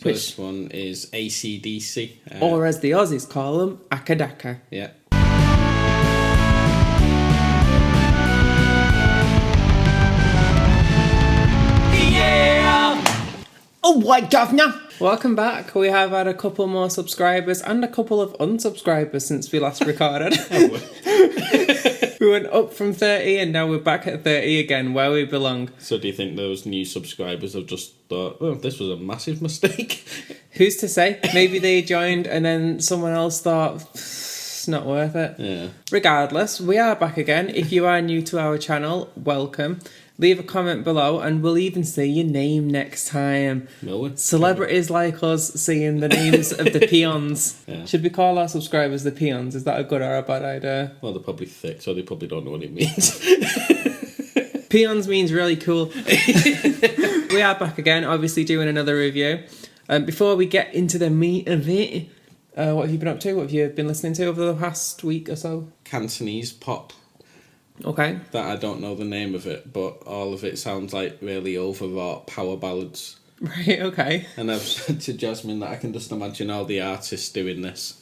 So this one is acdc. Or as the Aussies call them, acadc. Yeah. Oh, white governor! Welcome back. We have had a couple more subscribers and a couple of unsubscribers since we last recorded. We went up from 30 and now we're back at 30 again, where we belong. So do you think those new subscribers have just thought, oh, this was a massive mistake? Who's to say? Maybe they joined and then someone else thought, it's not worth it. Yeah. Regardless, we are back again. If you are new to our channel, welcome. Leave a comment below and we'll even say your name next time. Will we? Celebrities like us saying the names of the peons. Yeah. Should we call our subscribers the peons? Is that a good or a bad idea? Well, they're probably thick, so they probably don't know what it means. Peons means really cool. We are back again, obviously doing another review. Before we get into the meat of it, what have you been up to? What have you been listening to over the past week or so? Cantonese pop. Okay. That I don't know the name of it, but all of it sounds like really overwrought power ballads. Right, okay. And I've said to Jasmine that I can just imagine all the artists doing this.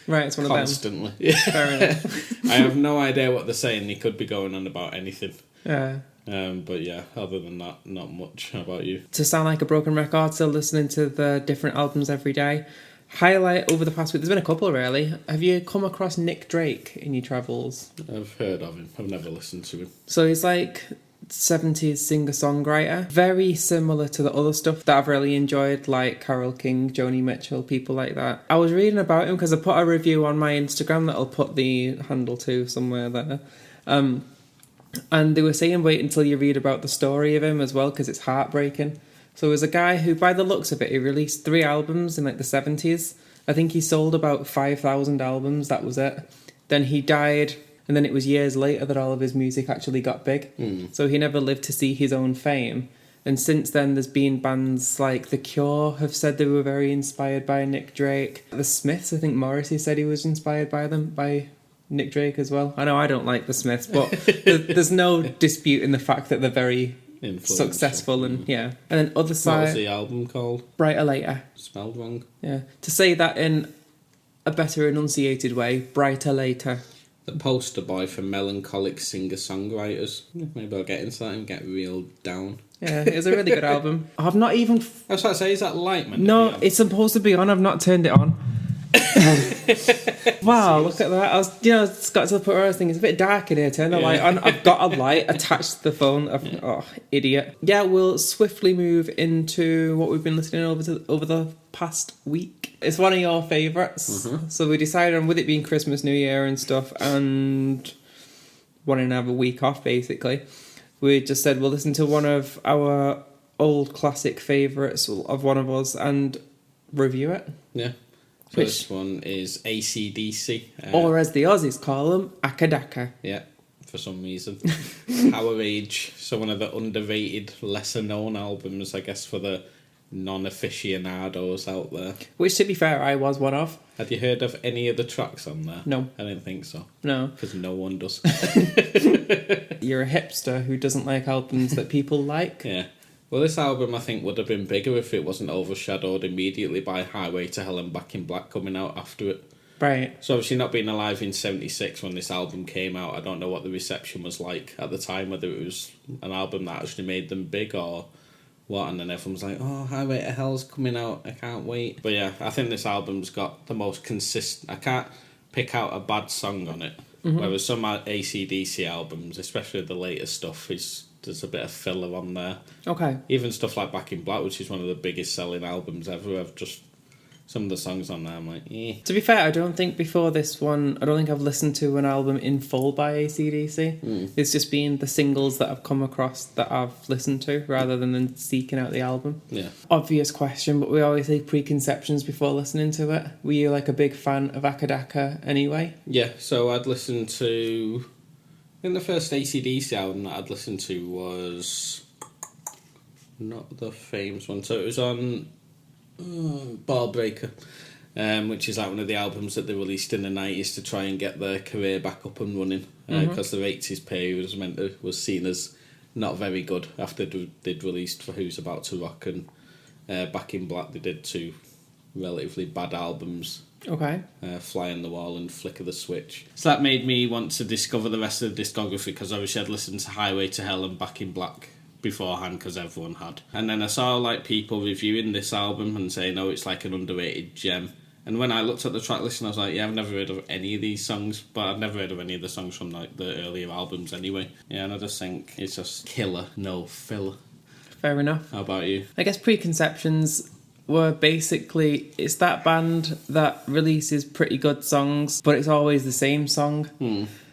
Right, it's one constantly. of them. Fair enough. I have no idea what they're saying. They could be going on about anything. Yeah. But yeah, other than that, not much. How about you? To sound like a broken record, still listening to the different albums every day. Highlight over the past week, there's been a couple really. Have you come across Nick Drake in your travels? I've heard of him. I've never listened to him. So he's like 70s singer-songwriter. Very similar to the other stuff that I've really enjoyed, like Carole King, Joni Mitchell, people like that. I was reading about him because I put a review on my Instagram that I'll put the handle to somewhere there. And they were saying wait until you read about the story of him as well because it's heartbreaking. So there's a guy who, by the looks of it, he released 3 albums in like the 70s. I think he sold about 5,000 albums, that was it. Then he died, and then it was years later that all of his music actually got big. So he never lived to see his own fame. And since then, there's been bands like The Cure have said they were very inspired by Nick Drake. The Smiths, I think Morrissey said he was inspired by them, by Nick Drake as well. I know I don't like the Smiths, but there's no dispute in the fact that they're very successful and yeah. And then other side. What was the album called? Brighter Later. Spelled wrong. Yeah. To say that in a better enunciated way, Brighter Later. The poster boy for melancholic singer-songwriters. Maybe I'll get into that and get real down. Yeah, it's a really good album. I've not even... I was about to say, is that Lightman? No, it's supposed to be on. I've not turned it on. Wow, look at that. I was, it's got to the point where I was thinking, it's a bit dark in here, turn the light on. I've got a light attached to the phone. Oh, idiot. Yeah, we'll swiftly move into what we've been listening over the past week. It's one of your favourites. So we decided on, with it being Christmas, New Year and stuff, and wanting to have a week off, basically, we just said we'll listen to one of our old classic favourites of one of us and review it. Yeah. So this one is acdc. Or as the Aussies call them, acadc. Yeah, for some reason. Powerage. So one of the underrated, lesser known albums, I guess, for the non-aficionados out there. Which, to be fair, I was one of. Had you heard of any of the tracks on there? No. I didn't think so. No. Because no one does. You're a hipster who doesn't like albums that people like. Yeah. Well, this album, I think, would have been bigger if it wasn't overshadowed immediately by Highway to Hell and Back in Black coming out after it. Right. So obviously not being alive in 76 when this album came out, I don't know what the reception was like at the time, whether it was an album that actually made them big or what, and then everyone's like, oh, Highway to Hell's coming out, I can't wait. But yeah, I think this album's got the most consistent... I can't pick out a bad song on it, whereas some AC/DC albums, especially the later stuff, there's a bit of filler on there. Okay. Even stuff like Back in Black, which is one of the biggest selling albums ever, I've just... Some of the songs on there, I'm like, eh. To be fair, I don't think before this one, I don't think I've listened to an album in full by AC/DC. It's just been the singles that I've come across that I've listened to, rather than seeking out the album. Yeah. Question, but we always say preconceptions before listening to it. Were you like a big fan of acadc anyway? Yeah, so I'd listened to... I think the first AC/DC album that I'd listened to was... Not the famous one. So it was on... Ball Breaker, which is like one of the albums that they released in the 90s to try and get their career back up and running, because the 80s period was seen as not very good after they'd released For Who's About to Rock and Back in Black, they did 2 relatively bad albums. Okay. Fly on the Wall and Flicker the Switch. So that made me want to discover the rest of the discography, because obviously I'd listened to Highway to Hell and Back in Black beforehand, because everyone had. And then I saw like people reviewing this album and saying, oh, it's like an underrated gem. And when I looked at the track list, I was like, yeah, I've never heard of any of these songs, but I've never heard of any of the songs from like the earlier albums anyway. Yeah, and I just think it's just killer, no filler. Fair enough. How about you? I guess Preconceptions were basically, it's that band that releases pretty good songs, but it's always the same song.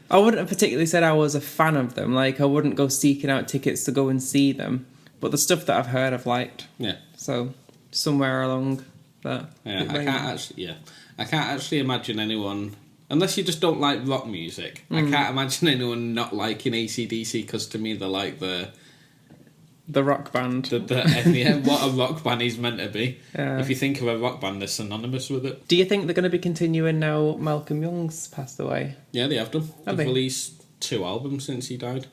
I wouldn't have particularly said I was a fan of them. Like, I wouldn't go seeking out tickets to go and see them, but the stuff that I've heard I've liked. Yeah. So somewhere along that. Yeah, I can't actually imagine anyone, unless you just don't like rock music, I can't imagine anyone not liking AC/DC, because to me they're like the rock band. What a rock band is meant to be. Yeah. If you think of a rock band, they're synonymous with it. Do you think they're going to be continuing now Malcolm Young's passed away? Yeah, they have done. Have They've they? released 2 albums since he died.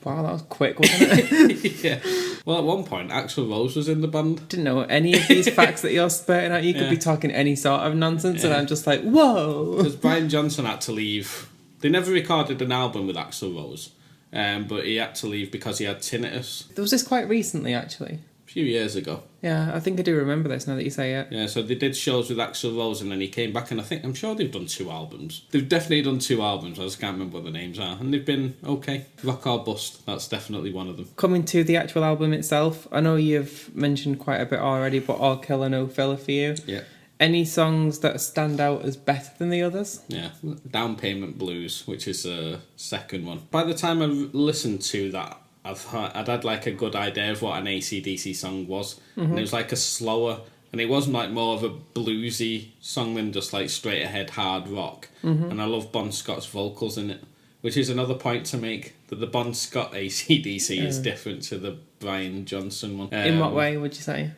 Wow, that was quick, wasn't it? Yeah. Well, at one point, Axl Rose was in the band. Didn't know any of these facts that you're spurting out. You could be talking any sort of nonsense, and I'm just like, whoa. Because Brian Johnson had to leave. They never recorded an album with Axl Rose, but he had to leave because he had tinnitus. There was this quite recently, actually. A few years ago. Yeah, I think I do remember this now that you say it. Yeah, so they did shows with Axl Rose, and then he came back, and I'm sure they've done 2 albums. They've definitely done 2 albums, I just can't remember what the names are, and they've been okay. Rock or Bust, that's definitely one of them. Coming to the actual album itself, I know you've mentioned quite a bit already, but All Killer No Filler for you. Yeah. Any songs that stand out as better than the others? Yeah, Down Payment Blues, which is the second one. By the time I listened to that, I'd had like a good idea of what an AC/DC song was, and it was like a slower, and it wasn't like more of a bluesy song than just like straight ahead hard rock. And I love Bon Scott's vocals in it, which is another point to make, that the Bon Scott AC/DC is different to the Brian Johnson one. In what way would you say?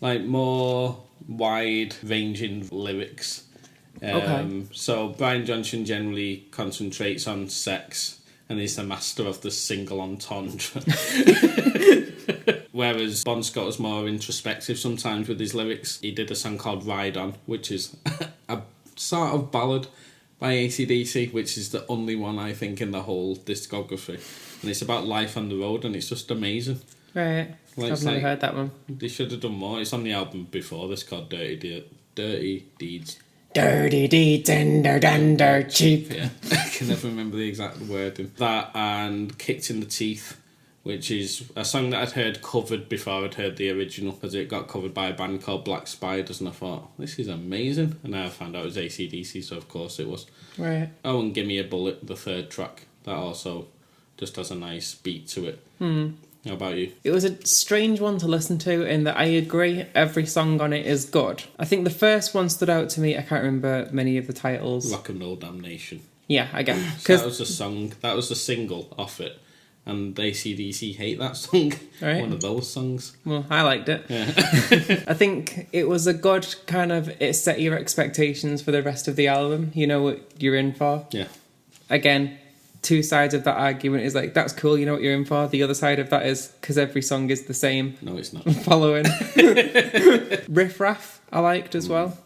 Like more wide ranging lyrics. Okay. So Brian Johnson generally concentrates on sex, and he's the master of the single entendre. Whereas Bon Scott was more introspective sometimes with his lyrics. He did a song called Ride On, which is a sort of ballad by AC/DC, which is the only one I think in the whole discography. And it's about life on the road, and it's just amazing. Right. Like, I've never heard that one. They should have done more. It's on the album before this, called Dirty Deeds. Dirty deeds and they're done dirt cheap. Yeah, I can never remember the exact wording. That and Kicked in the Teeth, which is a song that I'd heard covered before I'd heard the original, because it got covered by a band called Black Spiders, and I thought, this is amazing. And now I found out it was AC/DC, so of course it was. Right. Oh, and Gimme a Bullet, the third track. That also just has a nice beat to it. How about you? It was a strange one to listen to in that I agree every song on it is good. I think the first one stood out to me. I can't remember many of the titles. Rock and Roll Damnation. Yeah, I guess. So that was the song. That was the single off it. And AC/DC hate that song. Right. One of those songs. Well, I liked it. Yeah. I think it was a good kind of, it set your expectations for the rest of the album. You know what you're in for. Yeah. Again, 2 sides of that argument is like, that's cool, you know what you're in for. The other side of that is, because every song is the same. No, it's not. Following. Riff Raff, I liked as well.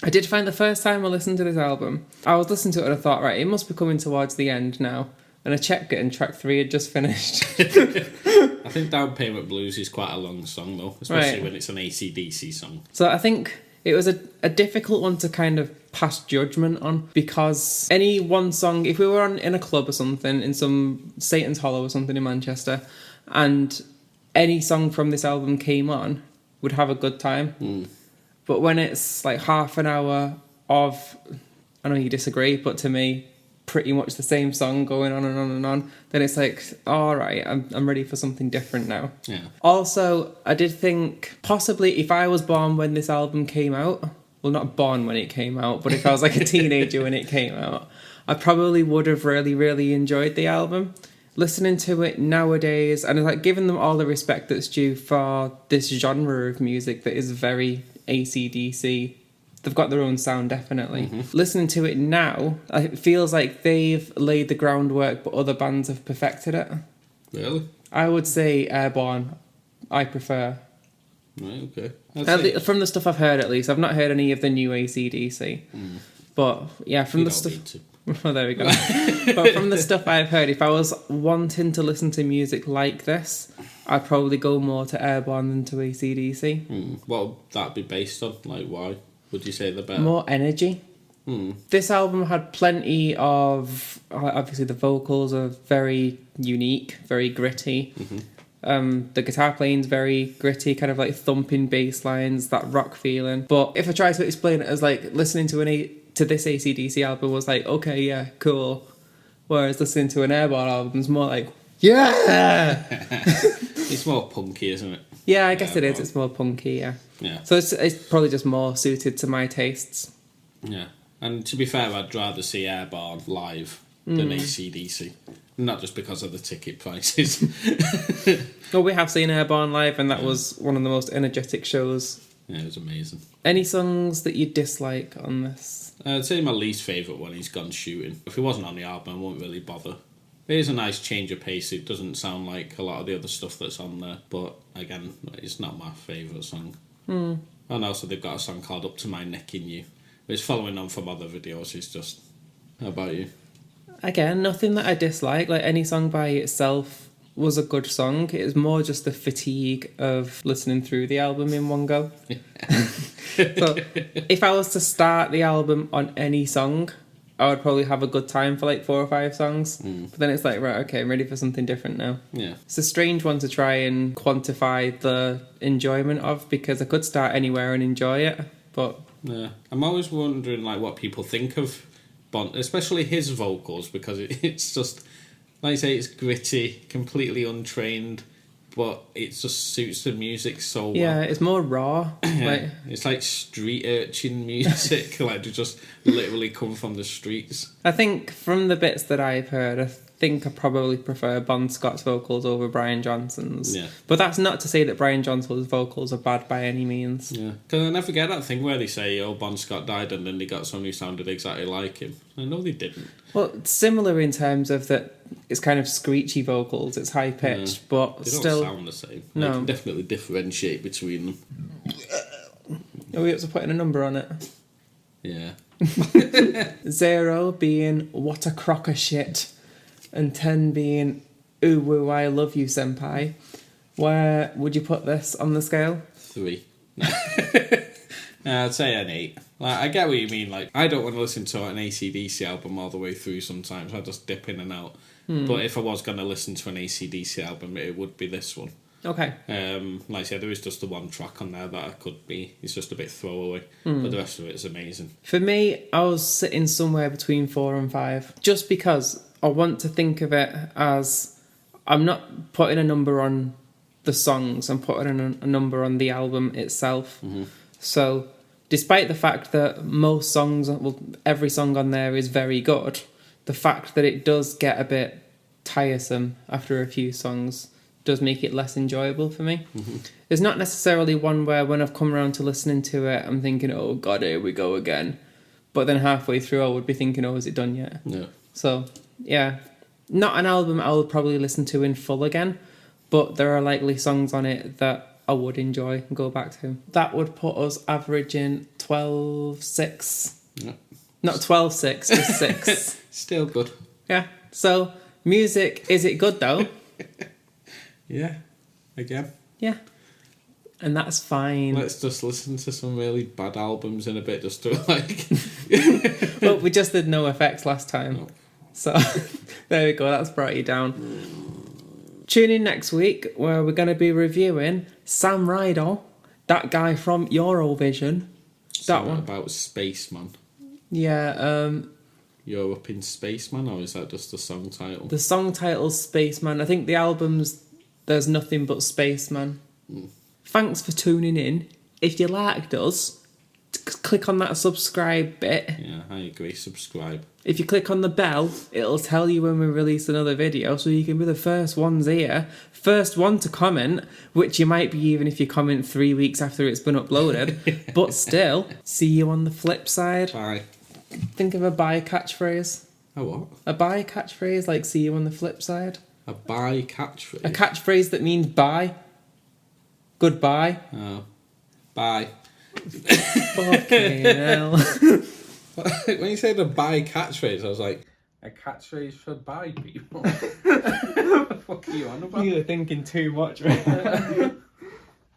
I did find the first time I listened to this album, I was listening to it and I thought, right, it must be coming towards the end now. And I checked it and track 3 had just finished. I think Down Payment Blues is quite a long song though, especially Right. when it's an AC/DC song. So I think it was a difficult one to kind of pass judgment on, because any one song, if we were in a club or something, in some Satan's Hollow or something in Manchester, and any song from this album came on, would have a good time. But when it's like half an hour of, I know you disagree, but to me, pretty much the same song going on and on and on, then it's like, all right, I'm ready for something different now. Yeah. Also, I did think possibly if I was born when this album came out, well, not born when it came out, but if I was like a teenager when it came out, I probably would have really, really enjoyed the album. Listening to it nowadays, and like giving them all the respect that's due for this genre of music that is very AC/DC. They've got their own sound, definitely. Listening to it now, it feels like they've laid the groundwork, but other bands have perfected it. Really? I would say Airborne, I prefer. Right, okay. From the stuff I've heard, at least. I've not heard any of the new AC/DC. But yeah, from You the don't stuff... need to. Well, there we go. But from the stuff I've heard, if I was wanting to listen to music like this, I'd probably go more to Airborne than to AC/DC. What would that be based on? Like, why would you say they're better? More energy. This album had plenty of... Obviously, the vocals are very unique, very gritty. The guitar playing's very gritty, kind of like thumping bass lines, that rock feeling. But if I try to explain it as like listening to this AC/DC album was like, okay, yeah, cool. Whereas listening to an Airborne album is more like, yeah! It's more punky, isn't it? Yeah, I guess it is. It's more punky, yeah. Yeah. So it's probably just more suited to my tastes. Yeah. And to be fair, I'd rather see Airborne live than AC/DC. Not just because of the ticket prices. Well, we have seen Airborne live, and that was one of the most energetic shows. Yeah, it was amazing. Any songs that you dislike on this? I'd say my least favourite one is Gone Shooting. If it wasn't on the album, I wouldn't really bother. It is a nice change of pace. It doesn't sound like a lot of the other stuff that's on there. But again, it's not my favourite song. And also they've got a song called Up to My Neck in You. It's following on from other videos. It's just... How about you? Again, nothing that I dislike. Like, any song by itself was a good song. It was more just the fatigue of listening through the album in one go. So, if I was to start the album on any song, I would probably have a good time for like 4 or 5 songs. But then it's like, right, okay, I'm ready for something different now. Yeah. It's a strange one to try and quantify the enjoyment of, because I could start anywhere and enjoy it, but... Yeah. I'm always wondering like what people think of Bon, especially his vocals, because it's just, like I say, it's gritty, completely untrained, but it just suits the music so well. Yeah, it's more raw. Yeah. It's like street urchin music, like to just literally come from the streets. I think from the bits that I've heard, I think I probably prefer Bon Scott's vocals over Brian Johnson's. Yeah. But that's not to say that Brian Johnson's vocals are bad by any means. Yeah. Because I never get that thing where they say, oh, Bon Scott died and then they got someone who sounded exactly like him. I know they didn't. Well, it's similar in terms of that it's kind of screechy vocals, it's high-pitched, but They don't still... sound the same. No. You can definitely differentiate between them. Are we up to putting a number on it? Yeah. 0 being, what a crock of shit, and 10 being, ooh, woo, I love you, senpai. Where would you put this on the scale? 3. I'd say an 8. Like, I get what you mean. Like, I don't want to listen to an AC/DC album all the way through sometimes. I just dip in and out. But if I was going to listen to an AC/DC album, it would be this one. Okay. Like I said, there is just the one track on there that I could be. It's just a bit throwaway. But the rest of it is amazing. For me, I was sitting somewhere between 4 and 5. Just because I want to think of it as... I'm not putting a number on the songs. I'm putting a number on the album itself. So... despite the fact that most songs, well, every song on there is very good, the fact that it does get a bit tiresome after a few songs does make it less enjoyable for me. There's not necessarily one where when I've come around to listening to it, I'm thinking, oh God, here we go again. But then halfway through, I would be thinking, oh, is it done yet? Yeah. So, yeah, not an album I would probably listen to in full again, but there are likely songs on it that I would enjoy and go back to. That would put us averaging 12.6. Yeah. Not 12.6, just 6. Still good. Yeah. So, music, is it good though? Yeah. Again. Yeah. And that's fine. Let's just listen to some really bad albums in a bit just to like... Well, we just did No Effects last time. Oh. So, there we go. That's brought you down. Tune in next week where we're going to be reviewing Sam Ryder, that guy from Eurovision. That one. About Spaceman. Yeah, Europe in Spaceman, or is that just the song title? the song title's Spaceman. I think the album's There's Nothing But Spaceman. Thanks for tuning in. If you liked us, click on that subscribe bit. Yeah, I agree. Subscribe. If you click on the bell, it'll tell you when we release another video, so you can be the first ones here. First one to comment, which you might be even if you comment 3 weeks after it's been uploaded. But still, see you on the flip side. Bye. Think of a bye catchphrase. A what? A bye catchphrase, like see you on the flip side. A bye catchphrase? A catchphrase that means bye. Goodbye. Oh. Bye. Fucking hell. When you say the bye catchphrase, I was like, a catchphrase for bye people? What the fuck are you on about? You're thinking too much, right?